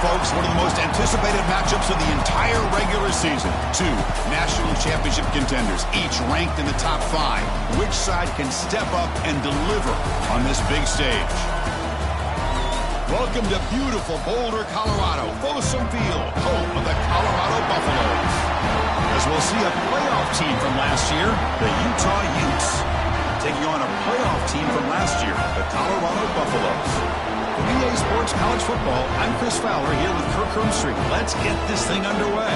folks, one of the most anticipated matchups of the entire regular season. Two national championship contenders, each ranked in the top 5. Which side can step up and deliver on this big stage? Welcome to beautiful Boulder, Colorado, Folsom Field, home of the Colorado Buffaloes. As we'll see a playoff team from last year, the Utah Utes, taking on a playoff team from last year, the Colorado Buffaloes. For EA Sports College Football, I'm Chris Fowler here with Kirk Hermstreet. Let's get this thing underway.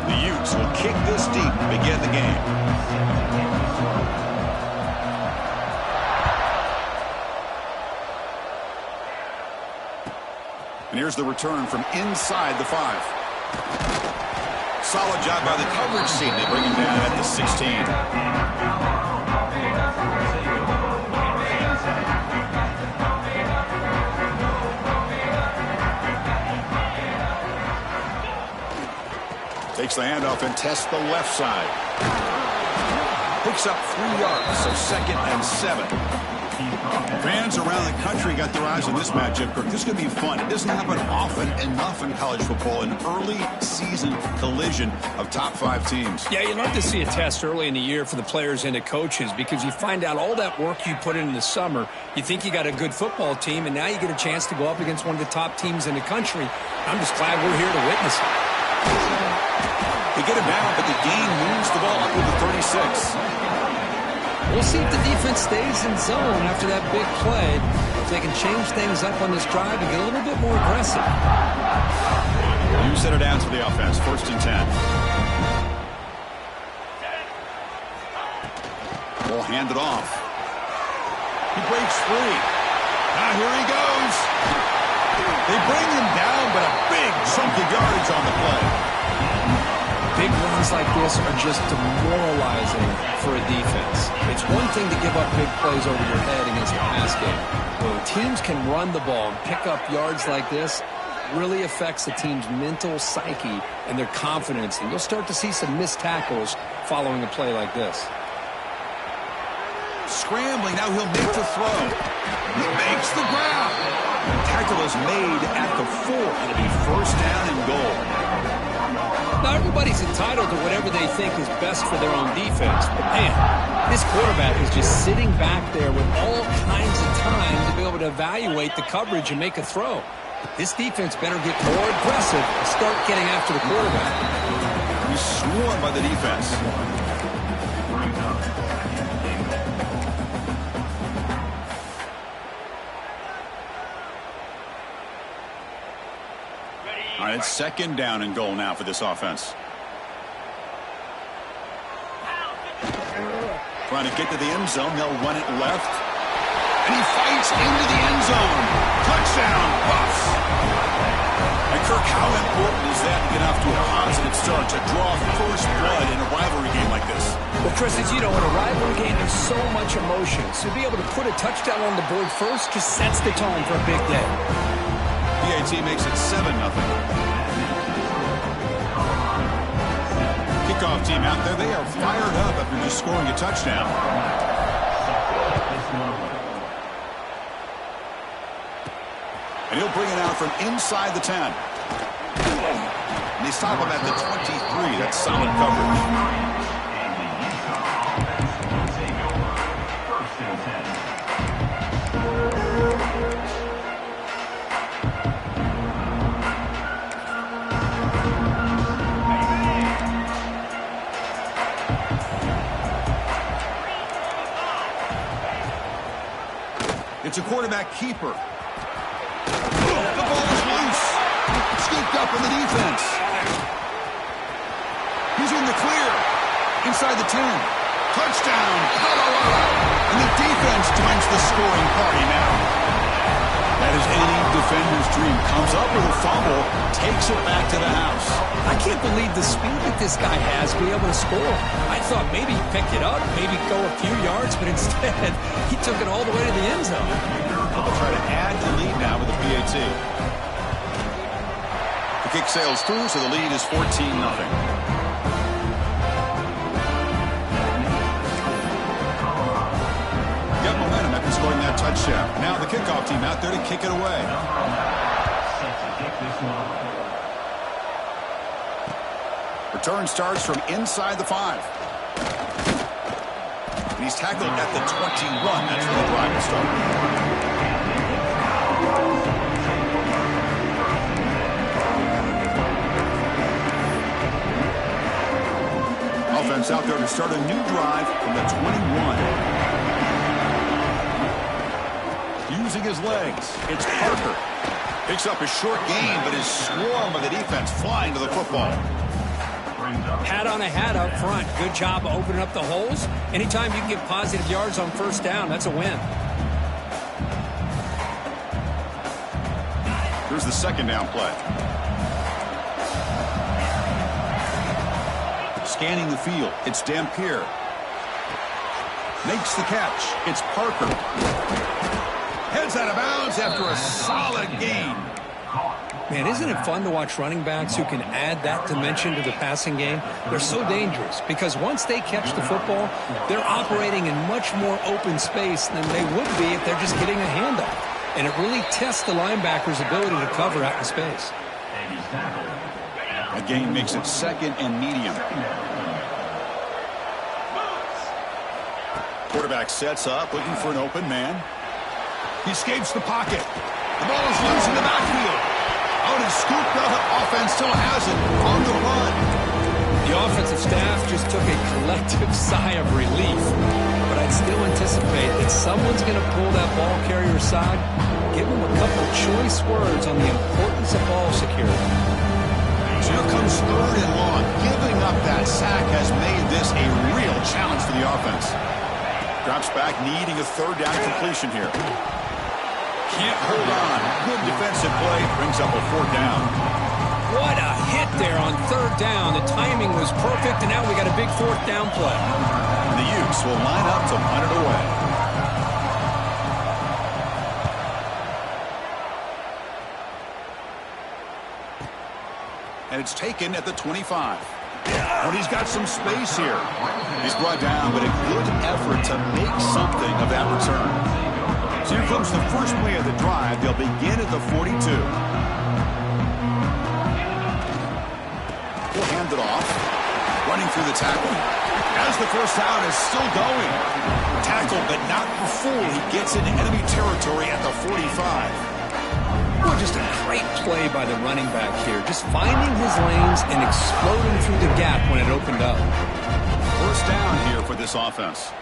The Utes will kick this deep to begin the game. And here's the return from inside the 5. Solid job by the coverage team. They bring him down at the 16. Takes the handoff and tests the left side. Picks up 3 yards, so 2nd and 7. Fans around the country got their eyes on this matchup, Kirk. This is going to be fun. It doesn't happen often enough in college football, an early season collision of top 5 teams. Yeah, you love to see a test early in the year for the players and the coaches because you find out all that work you put in the summer. You think you got a good football team, and now you get a chance to go up against one of the top teams in the country. I'm just glad we're here to witness it. They get him down, but the gain moves the ball up to the 36. We'll see if the defense stays in zone after that big play. If they can change things up on this drive and get a little bit more aggressive. You set it down to the offense. 1st and 10. Ball handed off. He breaks free. Now here he goes. They bring him down, but a big chunk of yardage on the play. Big runs like this are just demoralizing for a defense. It's one thing to give up big plays over your head against a pass game. When teams can run the ball and pick up yards like this, it really affects the team's mental psyche and their confidence. And you'll start to see some missed tackles following a play like this. Scrambling, now he'll make the throw. He makes the grab. Tackle is made at the 4. It'll be 1st down and goal. Now, everybody's entitled to whatever they think is best for their own defense. But, man, this quarterback is just sitting back there with all kinds of time to be able to evaluate the coverage and make a throw. This defense better get more aggressive and start getting after the quarterback. He's swarmed by the defense. All right, it's 2nd down and goal now for this offense. Trying to get to the end zone. They'll run it left. And he fights into the end zone. Touchdown, Buffs. And Kirk, how important is that to get off to a positive start, to draw first blood in a rivalry game like this? Well, Chris, as you know, in a rivalry game, there's so much emotion. So to be able to put a touchdown on the board first just sets the tone for a big day. PAT makes it 7-0. Kickoff team out there. They are fired up after just scoring a touchdown. And he'll bring it out from inside the 10. And they stop him at the 23. That's solid coverage. It's a quarterback keeper. The ball is loose. Scooped up in the defense. He's in the clear. Inside the 10. Touchdown, Colorado. And the defense joins the scoring party now. That is any defender's dream. Comes up with a fumble, takes it back to the house. I can't believe the speed that this guy has to be able to score. I thought maybe he picked it up, maybe go a few yards, but instead he took it all the way to the end zone. but they'll try to add the lead now with the PAT. The kick sails through, so the lead is 14-0. Momentum after scoring that touchdown. Now the kickoff team out there to kick it away. Return starts from inside the 5. And he's tackled at the 21. That's where the drive will start. Offense out there to start a new drive from the 21. Using his legs, it's Parker. Picks up a short gain, but is swarmed by the defense flying to the football. Hat on a hat up front. Good job opening up the holes. Anytime you can get positive yards on first down, that's a win. Here's the second down play. Scanning the field, it's Dampier. Makes the catch. It's Parker. Heads out of bounds after a solid gain. Man, isn't it fun to watch running backs who can add that dimension to the passing game? They're so dangerous because once they catch the football, they're operating in much more open space than they would be if they're just getting a handoff. And it really tests the linebacker's ability to cover out in space. A gain makes it second and medium. Quarterback sets up, looking for an open man. He escapes the pocket. The ball is loose in the backfield. Out and scooped up. Offense still has it on the run. The offensive staff just took a collective sigh of relief. But I'd still anticipate that someone's going to pull that ball carrier aside, give him a couple choice words on the importance of ball security. So here comes third and long. Giving up that sack has made this a real challenge for the offense. Drops back, needing a third down completion here. Can't hold on. Good defensive play. Brings up a fourth down. What a hit there on third down. The timing was perfect, and now we got a big fourth down play. And the Utes will line up to punt it away. And it's taken at the 25. But he's got some space here. He's brought down, but a good effort to make something of that return. So here comes the first play of the drive. They'll begin at the 42. We'll hand it off. Running through the tackle. As the first down is still going. Tackled, but not before he gets into enemy territory at the 45. Well, just a great play by the running back here. Just finding his lanes and exploding through the gap when it opened up. First down here for this offense.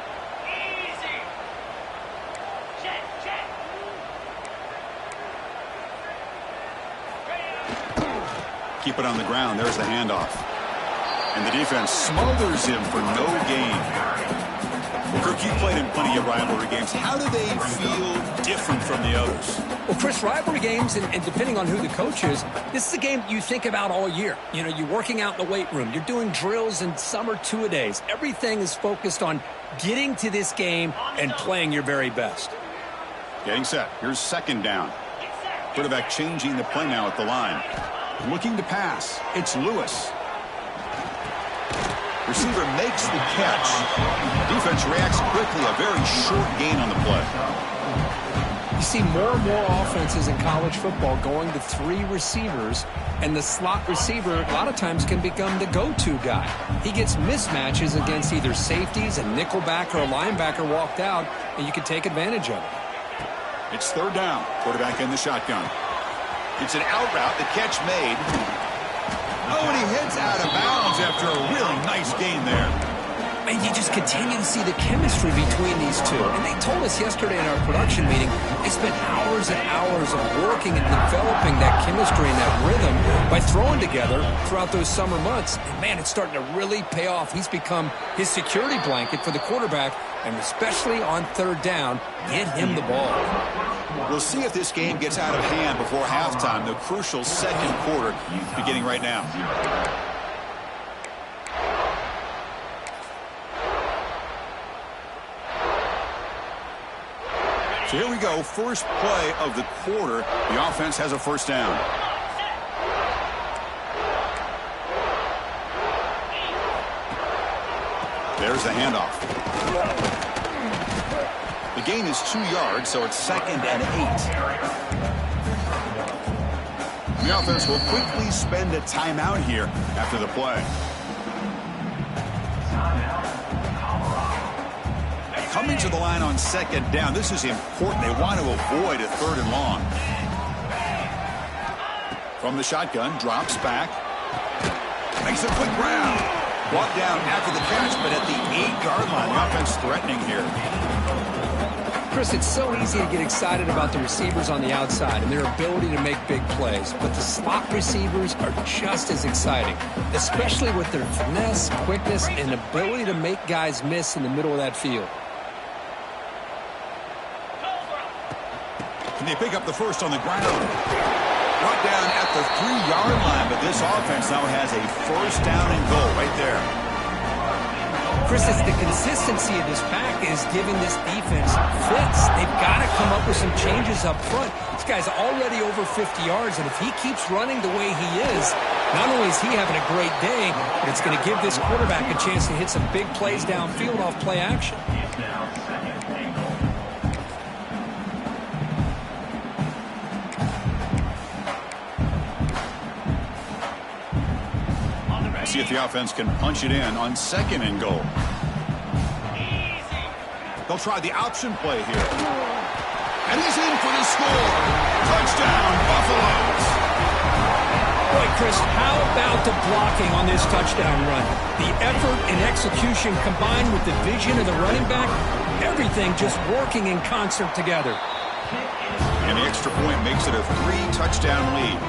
Keep it on the ground. There's the handoff. And the defense smothers him for no gain. Kirk, you played in plenty of rivalry games. How do they feel different from the others? Well, Chris, rivalry games, and depending on who the coach is, this is a game you think about all year. You know, you're working out in the weight room. You're doing drills, and some are two-a-days. Everything is focused on getting to this game and playing your very best. Getting set. Here's second down. Quarterback changing the play now at the line. Looking to pass. It's Lewis. Receiver makes the catch. Defense reacts quickly. A very short gain on the play. You see more and more offenses in college football going to 3 receivers, and the slot receiver a lot of times can become the go-to guy. He gets mismatches against either safeties, a nickelback, or a linebacker walked out, and you can take advantage of it. It's third down. Quarterback in the shotgun. It's an out route. The catch made. Oh, and he hits out of bounds after a really nice gain there. And you just continue to see the chemistry between these two. And they told us yesterday in our production meeting, they spent hours and hours of working and developing that chemistry and that rhythm by throwing together throughout those summer months. And, man, it's starting to really pay off. He's become his security blanket for the quarterback, and especially on third down, get him the ball. We'll see if this game gets out of hand before halftime, the crucial second quarter beginning right now. So here we go, first play of the quarter. The offense has a first down. There's the handoff. The gain is 2 yards, so it's 2nd and 8. The offense will quickly spend a timeout here after the play. Coming to the line on 2nd down. This is important. They want to avoid a 3rd and long. From the shotgun, drops back. Makes a quick grab. Brought down after the catch, but at the 8-yard line. The offense threatening here. Chris, it's so easy to get excited about the receivers on the outside and their ability to make big plays, but the slot receivers are just as exciting, especially with their finesse, quickness, and ability to make guys miss in the middle of that field. And they pick up the first on the ground. Brought down at the 3-yard line, but this offense now has a first down and goal right there. Chris, it's the consistency of this pack is giving this defense fits. They've got to come up with some changes up front. This guy's already over 50 yards, and if he keeps running the way he is, not only is he having a great day, but it's going to give this quarterback a chance to hit some big plays downfield off play action. See if the offense can punch it in on 2nd and goal. They'll try the option play here. And he's in for the score. Touchdown, Buffaloes. Boy, Chris, how about the blocking on this touchdown run? The effort and execution combined with the vision of the running back, everything just working in concert together. And the extra point makes it a 3-touchdown lead.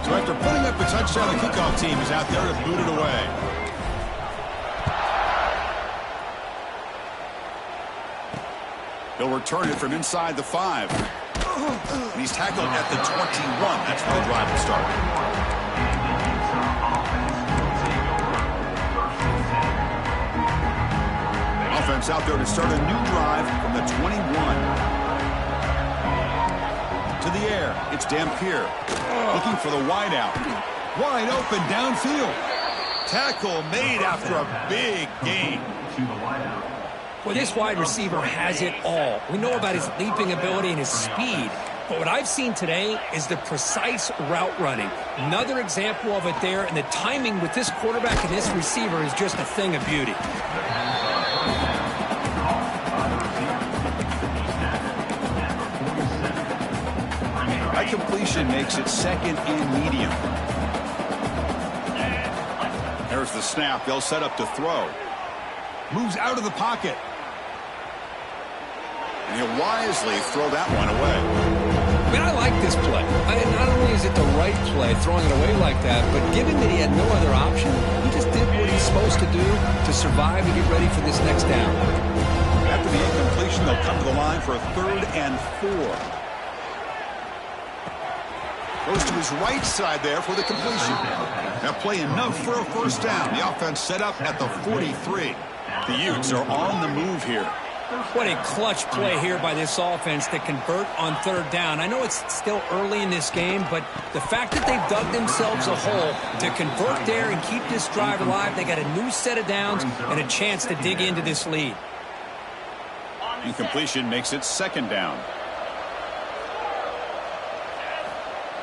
So after putting up a touchdown, the kickoff team is out there to boot it away. He'll return it from inside the 5. And he's tackled at the 21. That's where the drive will start. Offense out there to start a new drive from the 21. To the air, it's Dampier looking for the wideout. Wide open downfield. Tackle made after a big gain. Well, this wide receiver has it all. We know about his leaping ability and his speed, but what I've seen today is the precise route running. Another example of it there, and the timing with this quarterback and this receiver is just a thing of beauty. That completion makes it 2nd and medium. There's the snap. They'll set up to throw. Moves out of the pocket. And he'll wisely throw that one away. I mean, I like this play. Not only is it the right play, throwing it away like that, but given that he had no other option, he just did what he's supposed to do to survive and get ready for this next down. After the incompletion, they'll come to the line for a 3rd and 4. Goes to his right side there for the completion. That play enough for a first down. The offense set up at the 43. The Utes are on the move here. What a clutch play here by this offense to convert on 3rd down. I know it's still early in this game, but the fact that they've dug themselves a hole to convert there and keep this drive alive, they got a new set of downs and a chance to dig into this lead. Incompletion makes it 2nd down.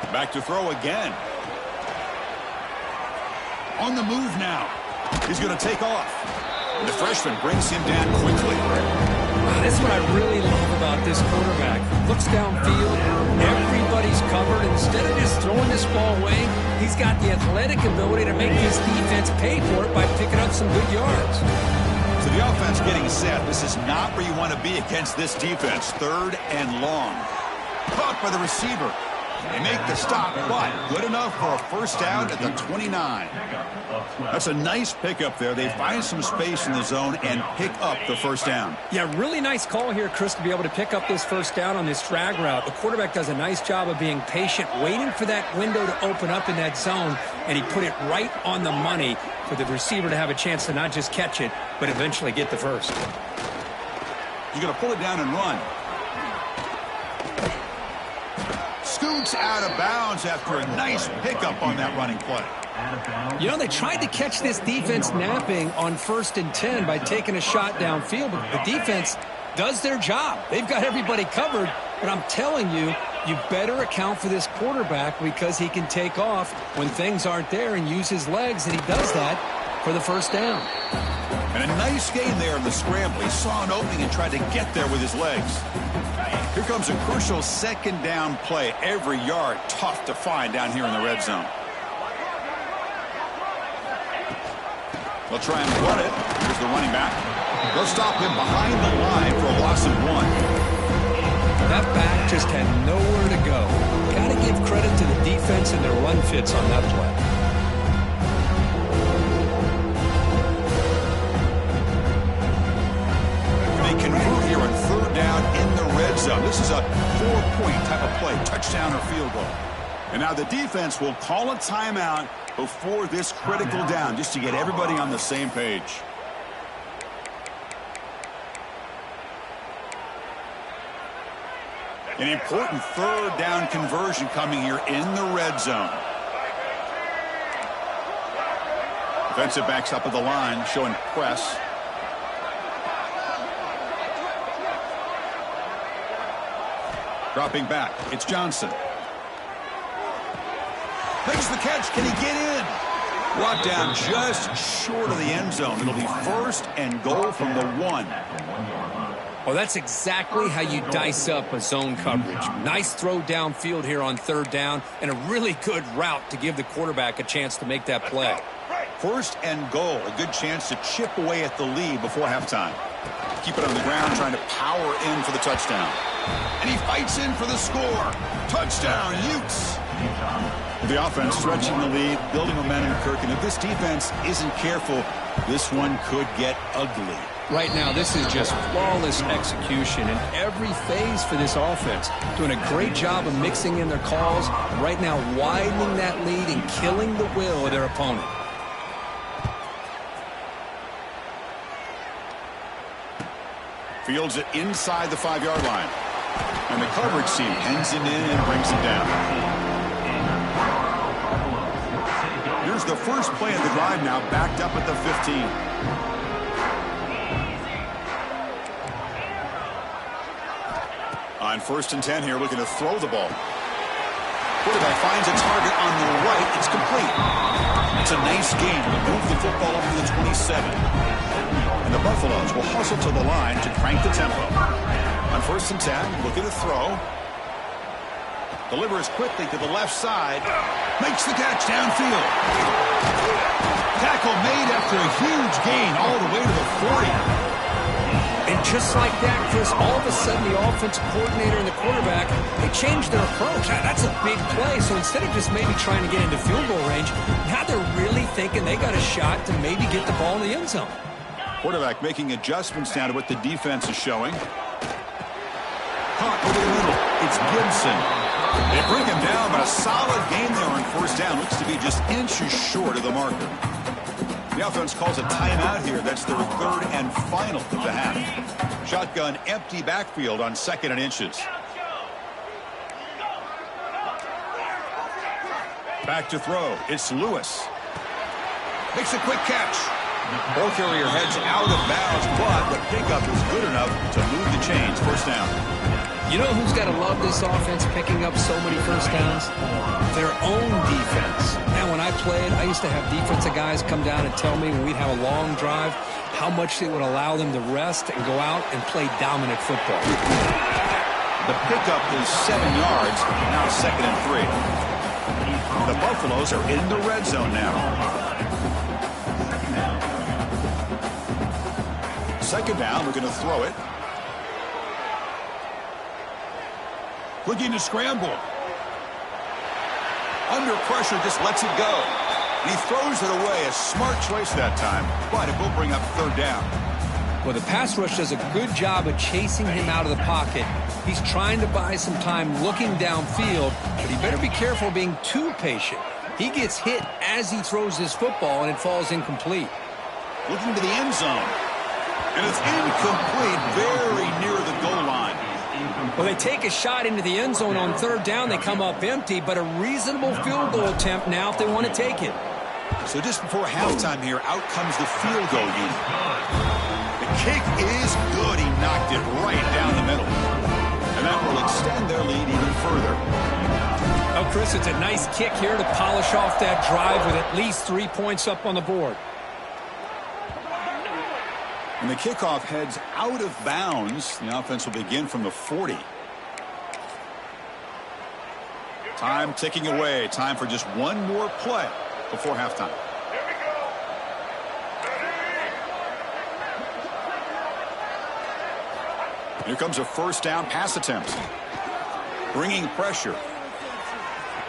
Back to throw again. On the move now. He's going to take off. And the freshman brings him down quickly. That's what I really love about this quarterback. Looks downfield, everybody's covered. Instead of just throwing this ball away, he's got the athletic ability to make his defense pay for it by picking up some good yards. So the offense getting set. This is not where you want to be against this defense. 3rd and long. Caught by the receiver. They make the stop, but good enough for a first down at the 29. That's a nice pickup there. They find some space in the zone and pick up the first down. Yeah, really nice call here, Chris, to be able to pick up this first down on this drag route. The quarterback does a nice job of being patient, waiting for that window to open up in that zone, and he put it right on the money for the receiver to have a chance to not just catch it, but eventually get the first. He's going to pull it down and run. Scoots out of bounds after a nice pickup on that running play. You know, they tried to catch this defense napping on 1st and 10 by taking a shot downfield, but the defense does their job. They've got everybody covered, but I'm telling you, you better account for this quarterback because he can take off when things aren't there and use his legs, and he does that for the first down. And a nice gain there in the scramble. He saw an opening and tried to get there with his legs. Here comes a crucial second down play. Every yard tough to find down here in the red zone. They'll try and run it. Here's the running back. They'll stop him behind the line for a loss of 1. That back just had nowhere to go. Got to give credit to the defense and their run fits on that play. They convert here on 3rd down in the red zone. This is a 4-point type of play, touchdown or field goal. And now the defense will call a timeout before this critical down, just to get everybody on the same page. An important 3rd down conversion coming here in the red zone. Defensive backs up at the line, showing press. Dropping back, it's Johnson. Makes the catch. Can he get in? Brought down just short of the end zone. It'll be 1st and goal from the 1. Well, that's exactly how you dice up a zone coverage. Nice throw downfield here on 3rd down, and a really good route to give the quarterback a chance to make that play. 1st and goal. A good chance to chip away at the lead before halftime. Keep it on the ground, trying to power in for the touchdown. And he fights in for the score. Touchdown, Utes. The offense stretching the lead, building momentum, Kirk. And if this defense isn't careful, this one could get ugly. Right now, this is just flawless execution in every phase for this offense. Doing a great job of mixing in their calls. Right now, widening that lead and killing the will of their opponent. Fields it inside the 5-yard line. And the coverage team pens him in and brings him down. Here's the first play of the drive now, backed up at the 15. On 1st and 10 here, looking to throw the ball. Quarterback finds a target on the right. It's complete. It's a nice game to move the football up to the 27. And the Buffaloes will hustle to the line to crank the tempo. On 1st and 10, looking to throw. Delivers quickly to the left side. Makes the catch downfield. Tackle made after a huge gain all the way to the 40. And just like that, Chris, all of a sudden the offensive coordinator and the quarterback, they changed their approach. That's a big play. So instead of just maybe trying to get into field goal range, now they're really thinking they got a shot to maybe get the ball in the end zone. Quarterback making adjustments now to what the defense is showing. Caught over the middle. It's Gibson. They bring him down, but a solid game there on 1st down. Looks to be just inches short of the marker. The offense calls a timeout here. That's their 3rd and final of the half. Shotgun empty backfield on 2nd and inches. Back to throw. It's Lewis. Makes a quick catch. Ball carrier heads out of bounds, but the pickup is good enough to move the chains. 1st down. You know who's got to love this offense picking up so many first downs? Their own defense. And when I played, I used to have defensive guys come down and tell me when we'd have a long drive how much it would allow them to rest and go out and play dominant football. The pickup is 7 yards, now 2nd and 3. The Buffaloes are in the red zone now. 2nd down, we're going to throw it. Looking to scramble. Under pressure, just lets it go. And he throws it away. A smart choice that time, but it will bring up third down. Well, the pass rush does a good job of chasing him out of the pocket. He's trying to buy some time looking downfield, but he better be careful being too patient. He gets hit as he throws his football, and it falls incomplete. Looking to the end zone. And it's incomplete, very near the goal line. Well, they take a shot into the end zone on third down. They come up empty, but a reasonable field goal attempt now if they want to take it. So just before halftime here, out comes the field goal unit. The kick is good. He knocked it right down the middle. And that will extend their lead even further. Oh, Chris, it's a nice kick here to polish off that drive with at least 3 points up on the board. And the kickoff heads out of bounds. The offense will begin from the 40. Time ticking away. Time for just one more play before halftime. Here comes a first down pass attempt. Bringing pressure.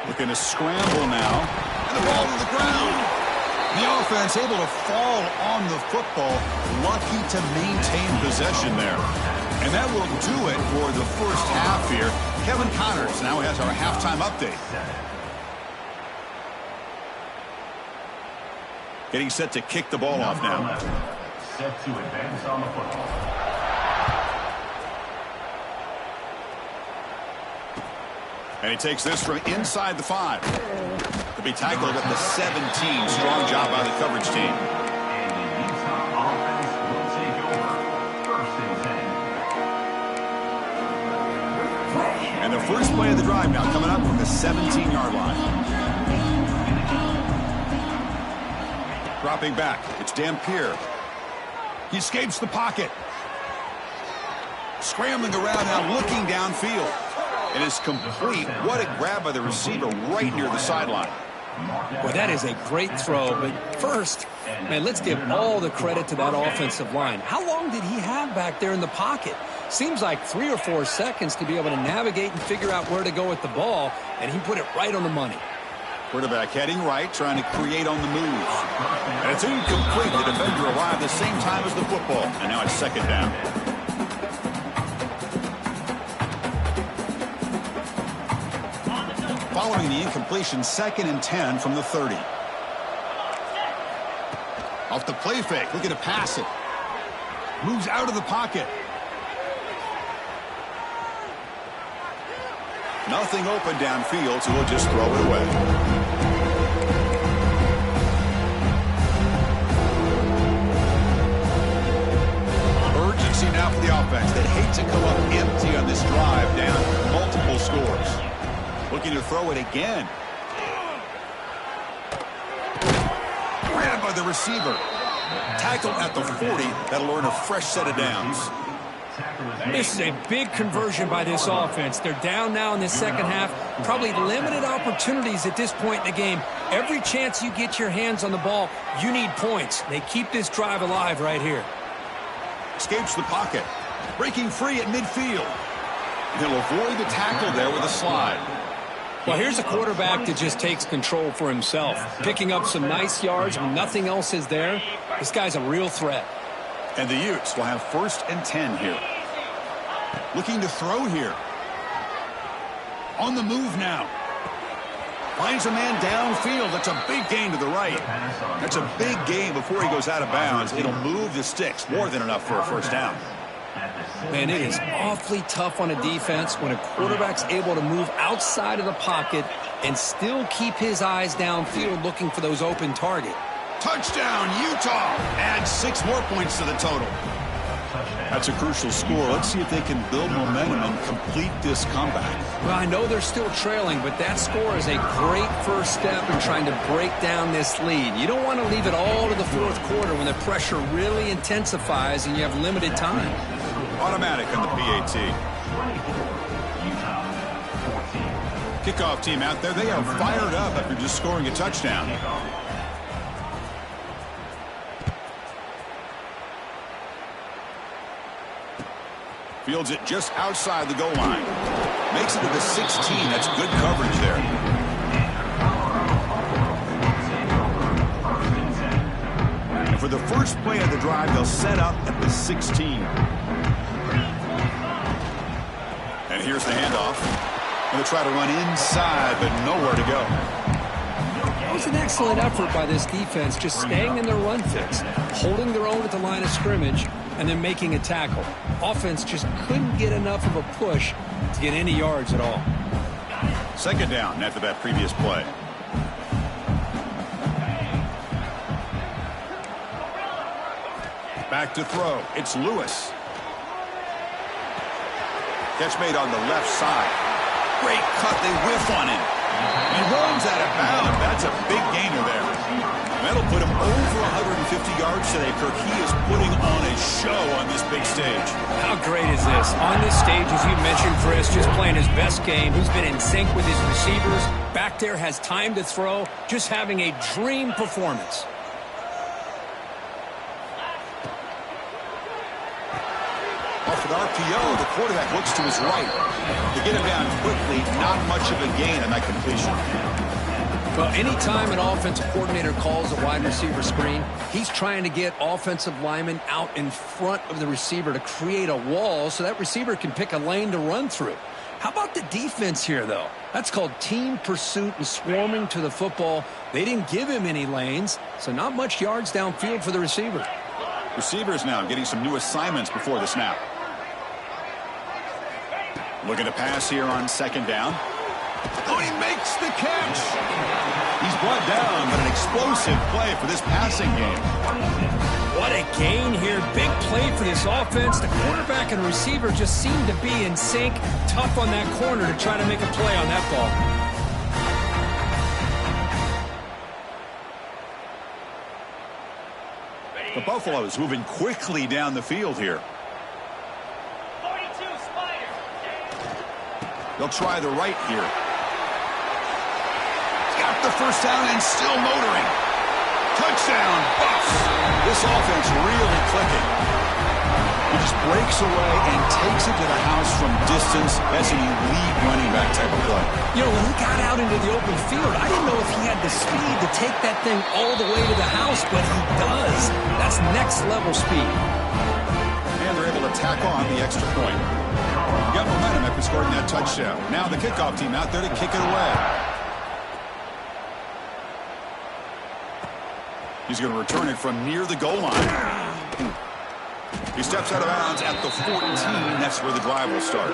Looking to scramble now. And the ball to the ground. The offense able to fall on the football. Lucky to maintain possession there. And that will do it for the first half here. Kevin Connors now has our halftime update. Getting set to kick the ball off now. Set to advance on the football. And he takes this from inside the 5. To be tackled at the 17. Strong job by the coverage team. And the Ncaa offense will take over. First and 10. And the first play of the drive now coming up from the 17-yard line. Dropping back. It's Dampier. He escapes the pocket. Scrambling around now, looking downfield. It is complete. What a grab by the receiver right near the sideline. Well, that is a great throw. But first, man, let's give all the credit to that offensive line. How long did he have back there in the pocket? Seems like 3 or 4 seconds to be able to navigate and figure out where to go with the ball, and he put it right on the money. Quarterback heading right, trying to create on the move. And it's incomplete. The defender arrived the same time as the football. And now it's second down. Following the incompletion, 2nd and 10 from the 30. Off the play fake, looking to pass it. Moves out of the pocket. Nothing open downfield, so he'll just throw it away. Urgency now for the offense. They'd hate to come up empty on this drive, down multiple scores. Looking to throw it again. Grabbed by the receiver. Tackled at the 40. That'll earn a fresh set of downs. This is a big conversion by this offense. They're down now in the second half. Probably limited opportunities at this point in the game. Every chance you get your hands on the ball, you need points. They keep this drive alive right here. Escapes the pocket. Breaking free at midfield. He'll avoid the tackle there with a slide. Well, here's a quarterback that just takes control for himself. Picking up some nice yards when nothing else is there. This guy's a real threat. And the Utes will have 1st and 10 here. Looking to throw here. On the move now. Finds a man downfield. That's a big gain to the right. That's a big gain before he goes out of bounds. It'll move the sticks. More than enough for a first down. Man, it is awfully tough on a defense when a quarterback's able to move outside of the pocket and still keep his eyes downfield looking for those open targets. Touchdown, Utah. Adds 6 more points to the total. That's a crucial score. Let's see if they can build momentum and complete this comeback. Well, I know they're still trailing, but that score is a great first step in trying to break down this lead. You don't want to leave it all to the fourth quarter when the pressure really intensifies and you have limited time. Automatic on the PAT. Kickoff team out there. They are fired up after just scoring a touchdown. Fields it just outside the goal line. Makes it to the 16. That's good coverage there. And for the first play of the drive, they'll set up at the 16. And here's the handoff. Going to try to run inside, but nowhere to go. It was an excellent effort by this defense, just staying in their run fix, holding their own at the line of scrimmage, and then making a tackle. Offense just couldn't get enough of a push to get any yards at all. Second down after that previous play. Back to throw. It's Lewis. Catch made on the left side. Great cut. They whiff on him. He runs out of bounds. That's a big gainer there. That'll put him over 150 yards today, Kirk. He is putting on a show on this big stage. How great is this? On this stage, as you mentioned, Chris, just playing his best game. He's been in sync with his receivers. Back there, has time to throw. Just having a dream performance. Off an RPO, the quarterback looks to his right. To get him down quickly, not much of a gain on that completion. Well, anytime an offensive coordinator calls a wide receiver screen, he's trying to get offensive linemen out in front of the receiver to create a wall so that receiver can pick a lane to run through. How about the defense here, though? That's called team pursuit and swarming to the football. They didn't give him any lanes, so not much yards downfield for the receiver. Receivers now getting some new assignments before the snap. Looking to pass here on second down. Oh, he makes the catch. He's brought down, but an explosive play for this passing game. What a gain here. Big play for this offense. The quarterback and receiver just seem to be in sync. Tough on that corner to try to make a play on that ball. The Buffaloes moving quickly down the field here. They'll try the right here. Got the first down and still motoring. Touchdown, Buffs. This offense really clicking. He just breaks away and takes it to the house from distance. That's an elite running back type of play. You know, when he got out into the open field, I didn't know if he had the speed to take that thing all the way to the house, but he does. That's next level speed. And they're able to tack on the extra point. Got momentum after scoring that touchdown. Now the kickoff team out there to kick it away. He's going to return it from near the goal line. He steps out of bounds at the 14. That's where the drive will start.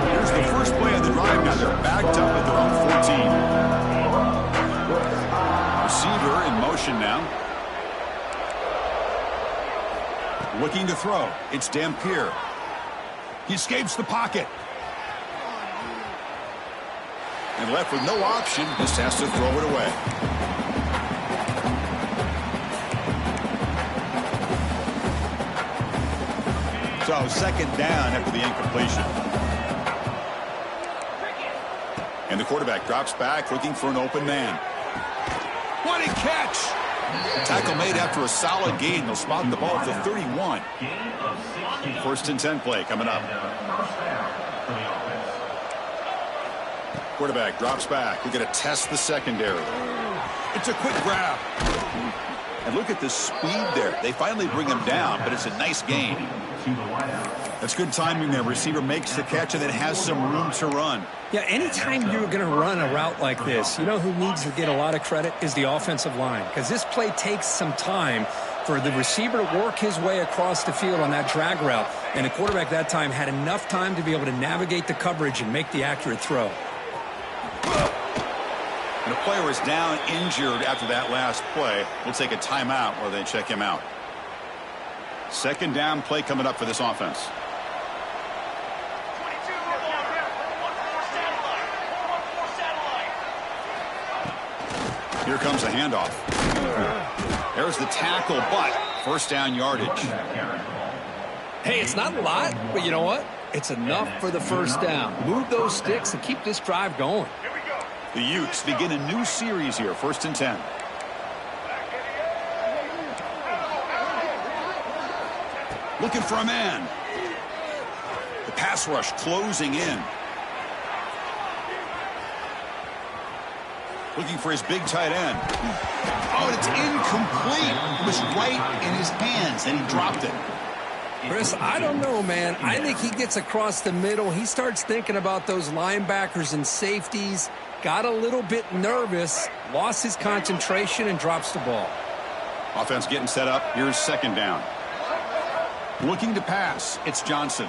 Here's the first play of the drive. Now they're backed up at their own 14. Receiver in motion now. Looking to throw. It's Dampier. He escapes the pocket. And left with no option, just has to throw it away. So second down after the incompletion. And the quarterback drops back looking for an open man. What a catch! Tackle made after a solid gain. They'll spot the ball at the 31. First and 10 play coming up. Quarterback drops back. We're going to test the secondary. It's a quick grab. And look at the speed there. They finally bring him down, but it's a nice gain. That's good timing there. Receiver makes the catch and then has some room to run. Yeah, anytime you're going to run a route like this, you know who needs to get a lot of credit is the offensive line. Because this play takes some time for the receiver to work his way across the field on that drag route. And the quarterback that time had enough time to be able to navigate the coverage and make the accurate throw. And the player is down injured after that last play. We'll take a timeout while they check him out. Second down play coming up for this offense. Here comes a handoff. There's the tackle, but first down yardage. Hey, it's not a lot, but you know what? It's enough for the first down. Move those sticks and keep this drive going. The Utes begin a new series here, first and 10. Looking for a man. The pass rush closing in. Looking for his big tight end. Oh, and it's incomplete. It was right in his hands, and he dropped it. Chris, I don't know, man. I think he gets across the middle. He starts thinking about those linebackers and safeties. Got a little bit nervous, lost his concentration, and drops the ball. Offense getting set up. Here's second down. Looking to pass. It's Johnson.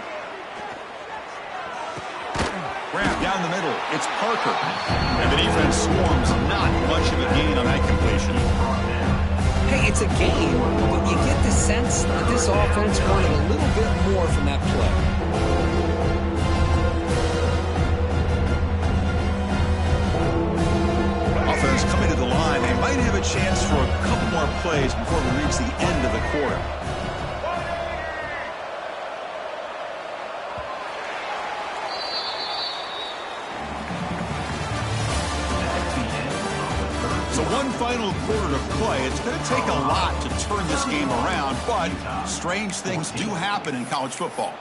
Grab down the middle. It's Parker. And the defense swarms. Not much of a gain on that completion. Hey, it's a game, but you get the sense that this offense wanted a little bit more from that play. Offense coming to the line. They might have a chance for a couple more plays before we reach the end of the quarter. So one final quarter to play. It's going to take a lot to turn this game around, but strange things do happen in college football.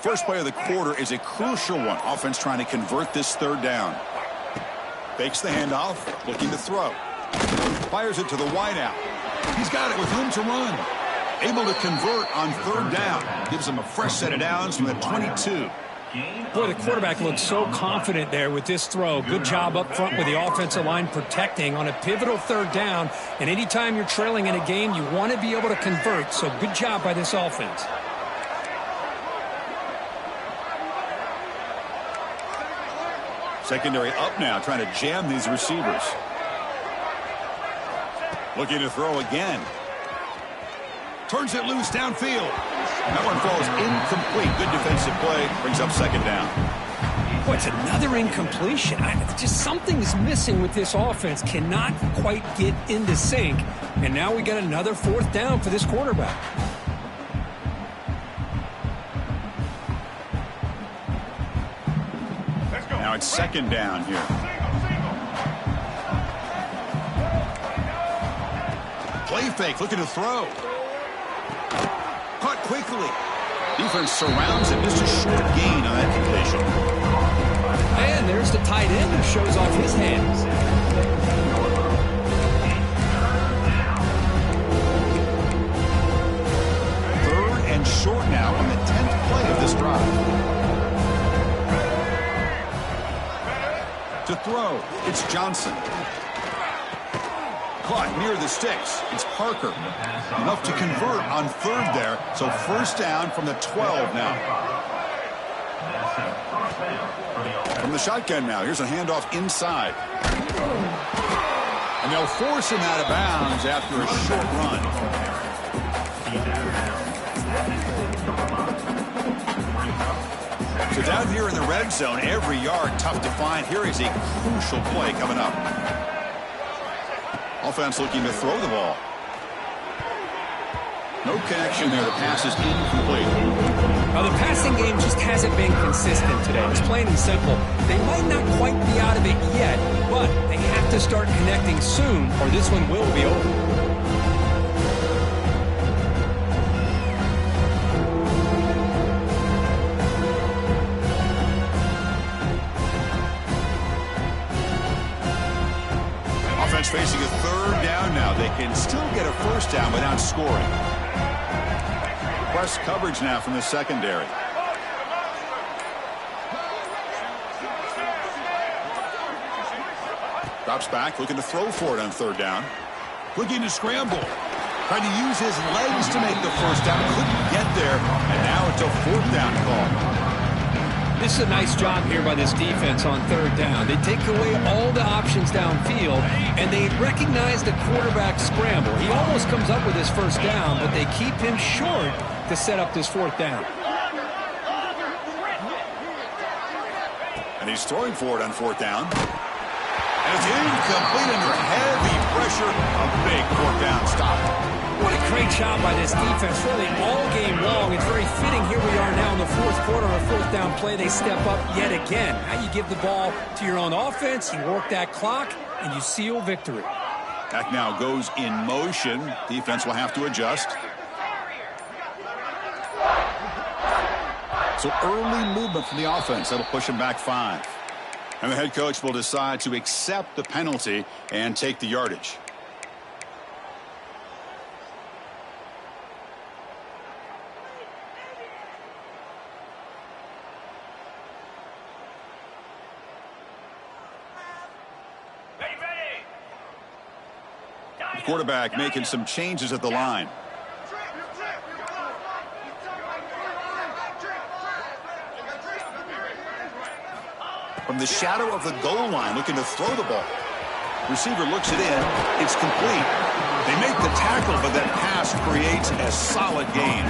First play of the quarter is a crucial one. Offense trying to convert this third down. Fakes the handoff, looking to throw. Fires it to the wideout. He's got it with room to run. Able to convert on third down. Gives him a fresh set of downs from the 22. Boy, the quarterback looks so confident there with this throw. Good job up front with the offensive line protecting on a pivotal third down. And anytime you're trailing in a game, you want to be able to convert. So good job by this offense. Secondary up now, trying to jam these receivers. Looking to throw again. Turns it loose downfield. That one falls incomplete. Good defensive play. Brings up second down. Boy, it's another incompletion. Just something's missing with this offense. Cannot quite get into sync. And now we got another fourth down for this quarterback. Now it's second down here. Play fake, looking to throw. Caught quickly. Defense surrounds him. Just a short gain on that completion. And there's the tight end who shows off his hands. Third and short now on the 10th play of this drive. To throw, it's Johnson. Caught near the sticks. It's Parker. Enough to convert on third there. So first down from the 12 now. From the shotgun now. Here's a handoff inside. And they'll force him out of bounds after a short run. So down here in the red zone, every yard tough to find. Here is a crucial play coming up. Offense looking to throw the ball. No connection there. The pass is incomplete. Now, the passing game just hasn't been consistent today. It's plain and simple. They might not quite be out of it yet, but they have to start connecting soon, or this one will be over. Facing a third down now. They can still get a first down without scoring. Press coverage now from the secondary. Drops back, looking to throw for it on third down. Looking to scramble. Trying to use his legs to make the first down. Couldn't get there, and now it's a fourth down call. This is a nice job here by this defense on third down. They take away all the options downfield, and they recognize the quarterback scramble. He almost comes up with his first down, but they keep him short to set up this fourth down. And he's throwing for it on fourth down. And it's incomplete under heavy pressure. A big fourth down stop. What a great job by this defense really all game long. It's very fitting here we are now in the fourth quarter. On a fourth down play, they step up yet again. Now you give the ball to your own offense, you work that clock, and you seal victory. Back now goes in motion. Defense will have to adjust. So early movement from the offense. That'll push him back 5. And the head coach will decide to accept the penalty and take the yardage. The quarterback making some changes at the line. From the shadow of the goal line, looking to throw the ball. Receiver looks it in. It's complete. They make the tackle, but that pass creates a solid gain.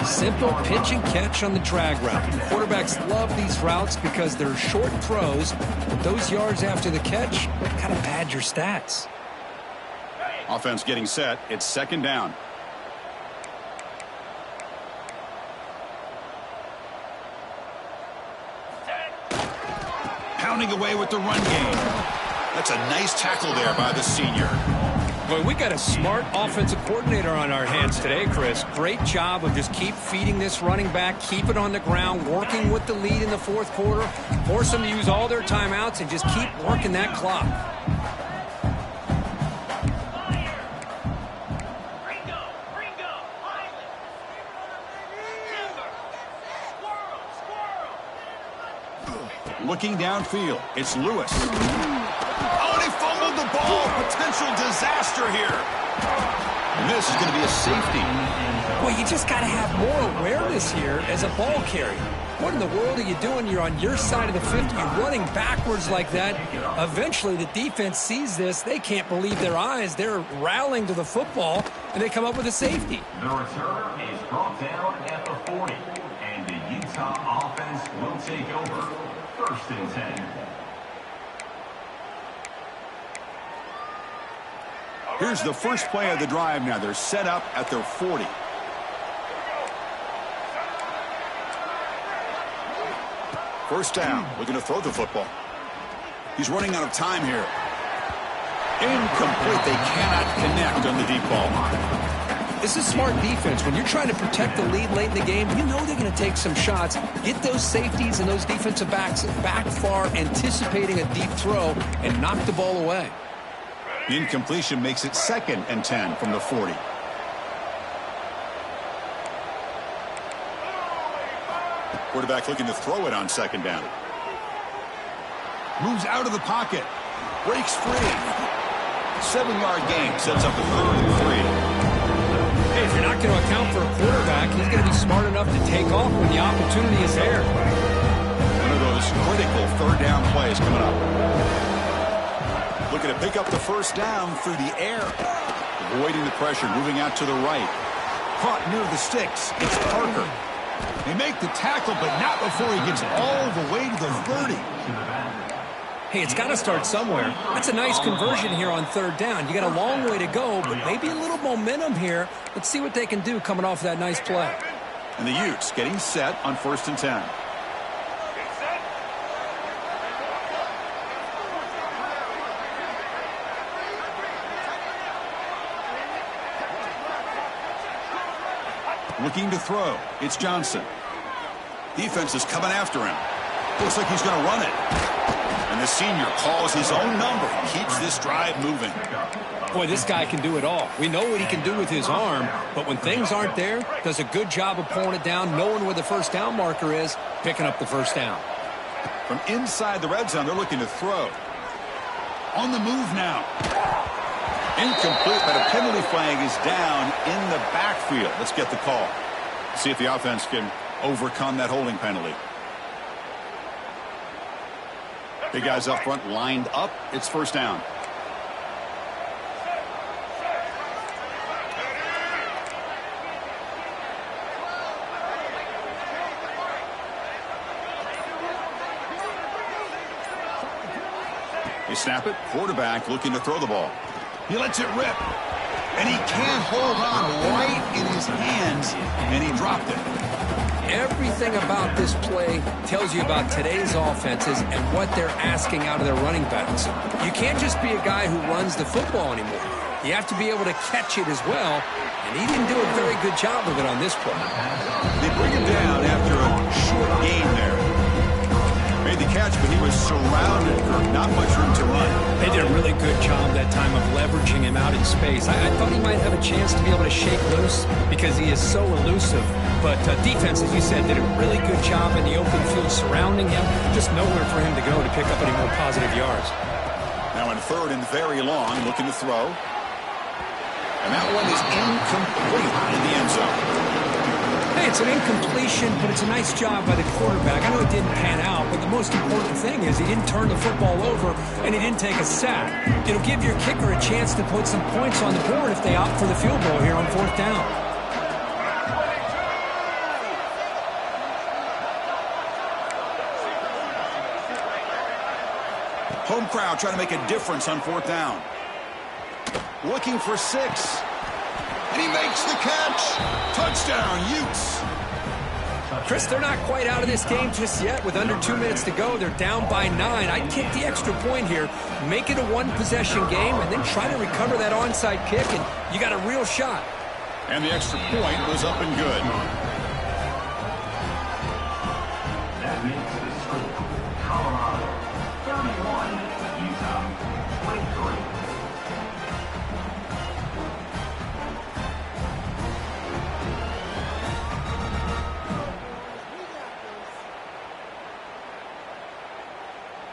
Simple pitch and catch on the drag route. Quarterbacks love these routes because they're short throws, but those yards after the catch kind of pad your stats. Offense getting set. It's second down. Pounding away with the run game. That's a nice tackle there by the senior. Well, we got a smart offensive coordinator on our hands today, Chris. Great job of just keep feeding this running back, keep it on the ground, working with the lead in the fourth quarter, force them to use all their timeouts, and just keep working that clock. Looking downfield, it's Lewis. Oh, and he fumbled the ball. Potential disaster here. And this is going to be a safety. Well, you just got to have more awareness here as a ball carrier. What in the world are you doing? You're on your side of the 50. You're running backwards like that. Eventually, the defense sees this. They can't believe their eyes. They're rallying to the football, and they come up with a safety. The return is brought down at the 40, and the Utah offense will take over. First and 10. Here's the first play of the drive now. They're set up at their 40. First down. Looking to throw the football. He's running out of time here. Incomplete. They cannot connect on the deep ball. This is smart defense. When you're trying to protect the lead late in the game, you know they're going to take some shots. Get those safeties and those defensive backs back far, anticipating a deep throw, and knock the ball away. The incompletion makes it second and 10 from the 40. Quarterback looking to throw it on second down. Moves out of the pocket. Breaks free. 7-yard gain. Sets up a 3rd and 3. Hey, if you're not going to account for a quarterback, he's going to be smart enough to take off when the opportunity is there. One of those critical 3rd down plays coming up. Looking to pick up the first down through the air. Avoiding the pressure, moving out to the right. Caught near the sticks. It's Parker. They make the tackle, but not before he gets all the way to the 30. Hey, it's got to start somewhere. That's a nice conversion here on 3rd down. You got a long way to go, but maybe a little momentum here. Let's see what they can do coming off that nice play. And the Utes getting set on 1st and 10. Looking to throw. It's Johnson. Defense is coming after him. Looks like he's going to run it. And the senior calls his own number. Keeps this drive moving. Boy, this guy can do it all. We know what he can do with his arm, but when things aren't there, does a good job of pulling it down, knowing where the first down marker is, picking up the first down. From inside the red zone, they're looking to throw. On the move now. Incomplete, but a penalty flag is down in the backfield. Let's get the call. See if the offense can overcome that holding penalty. Big guys up front lined up. It's first down. They snap it. Quarterback looking to throw the ball. He lets it rip. And he can't hold on right in his hands, and he dropped it. Everything about this play tells you about today's offenses and what they're asking out of their running backs. You can't just be a guy who runs the football anymore. You have to be able to catch it as well, and he didn't do a very good job of it on this play. They bring him down after a short gain there. Made the catch, but he was surrounded for not much room to run. They did a really good job that time of leveraging him out in space. I thought he might have a chance to be able to shake loose because he is so elusive. But defense, as you said, did a really good job in the open field surrounding him. Just nowhere for him to go to pick up any more positive yards. Now in third and very long, looking to throw. And that one is incomplete in the end zone. Hey, it's an incompletion, but it's a nice job by the quarterback. I know it didn't pan out, but the most important thing is he didn't turn the football over and he didn't take a sack. It'll give your kicker a chance to put some points on the board if they opt for the field goal here on fourth down. Home crowd trying to make a difference on fourth down. Looking for 6. And he makes the catch. Touchdown, Utes. Chris, they're not quite out of this game just yet. With under 2 minutes to go, they're down by 9. I'd kick the extra point here, make it a one-possession game, and then try to recover that onside kick, and you got a real shot. And the extra point was up and good. That makes the score Colorado 31, Utah 23.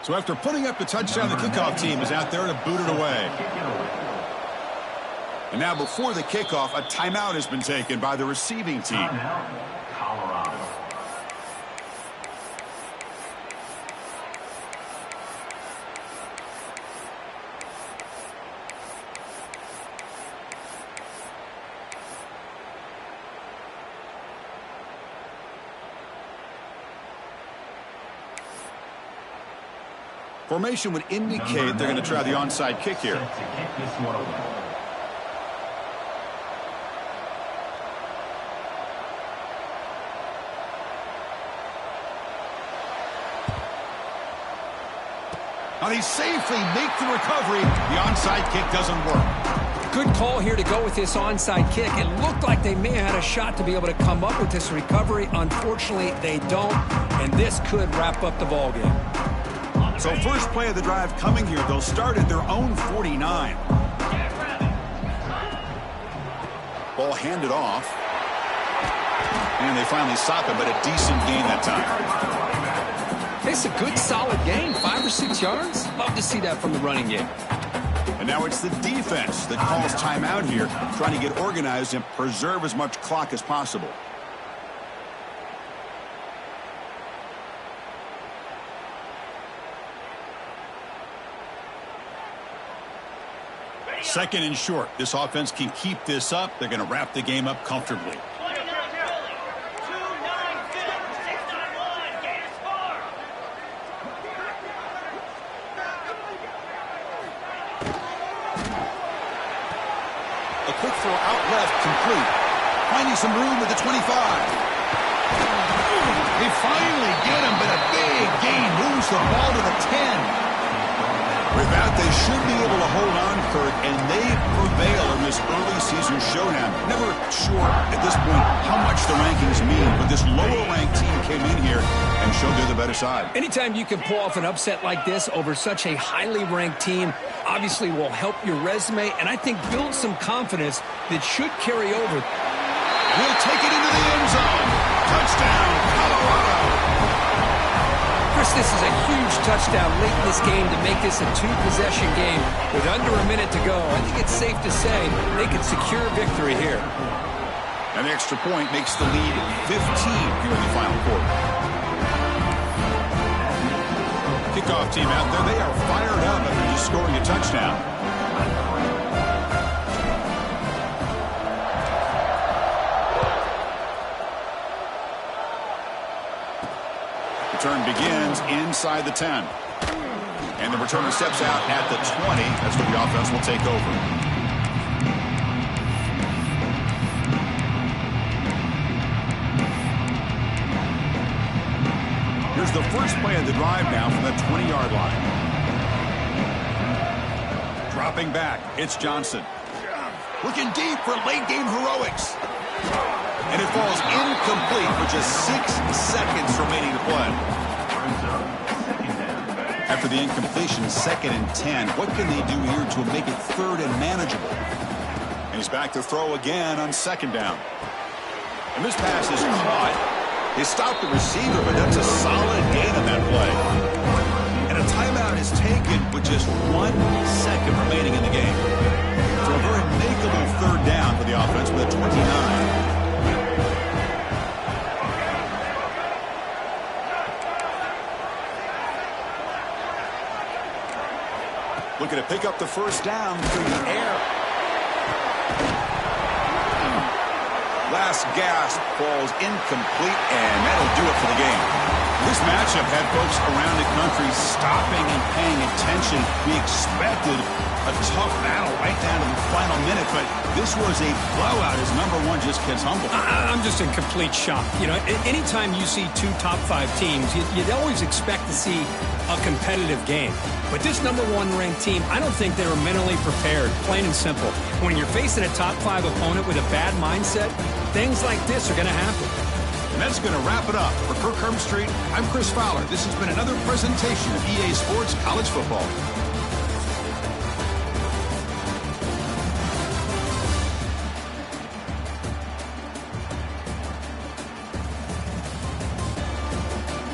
So after putting up the touchdown, the kickoff team is out there to boot it away. And now before the kickoff, a timeout has been taken by the receiving team. Timeout, Colorado. Formation would indicate they're going to try the onside kick here. Set to kick this one away. Now they safely make the recovery. The onside kick doesn't work. Good call here to go with this onside kick. It looked like they may have had a shot to be able to come up with this recovery. Unfortunately, they don't, and this could wrap up the ballgame. So first play of the drive coming here. They'll start at their own 49. Ball handed off. And they finally stop him, but a decent gain that time. It's a good, solid game. 5 or 6 yards. Love to see that from the running game. And now it's the defense that calls timeout here, trying to get organized and preserve as much clock as possible. Second and short. This offense can keep this up. They're going to wrap the game up comfortably. A quick throw out left, complete. Finding some room at the 25. They finally get him, but a big gain moves the ball to the 10. With that, they should be able to hold on, Kurt, and they prevail in this early season showdown. Never sure at this point how much the rankings mean, but this lower-ranked team came in here and showed they're the better side. Anytime you can pull off an upset like this over such a highly ranked team, obviously will help your resume, and I think build some confidence that should carry over. Will take it into the end zone. Touchdown, Colorado. Chris, this is a huge touchdown late in this game to make this a 2-possession game with under a minute to go. I think it's safe to say they can secure victory here. And the extra point makes the lead 15 here in the final quarter. Kickoff team out there, they are fired up after just scoring a touchdown. Return begins inside the 10. And the returner steps out at the 20. That's where the offense will take over. first play of the drive now from the 20-yard line. Dropping back, it's Johnson. Looking deep for late-game heroics. And it falls incomplete with just 6 seconds remaining to play. After the incompletion, 2nd and 10. What can they do here to make it 3rd and manageable? And he's back to throw again on 2nd down. And this pass is caught. He stopped the receiver, but that's a solid gain on that play. And a timeout is taken with just 1 second remaining in the game. For a very makeable 3rd down for the offense with a 29. Looking to pick up the 1st down through the air. Last gasp falls incomplete, and that'll do it for the game. This matchup had folks around the country stopping and paying attention. We expected a tough battle right down to the final minute, but this was a blowout as number 1 just gets humbled. I'm just in complete shock. You know, anytime you see 2 top 5 teams, you'd always expect to see a competitive game. But this number 1 ranked team, I don't think they were mentally prepared, plain and simple. When you're facing a top 5 opponent with a bad mindset, things like this are going to happen. And that's going to wrap it up. For Kirk Street, I'm Chris Fowler. This has been another presentation of EA Sports College Football.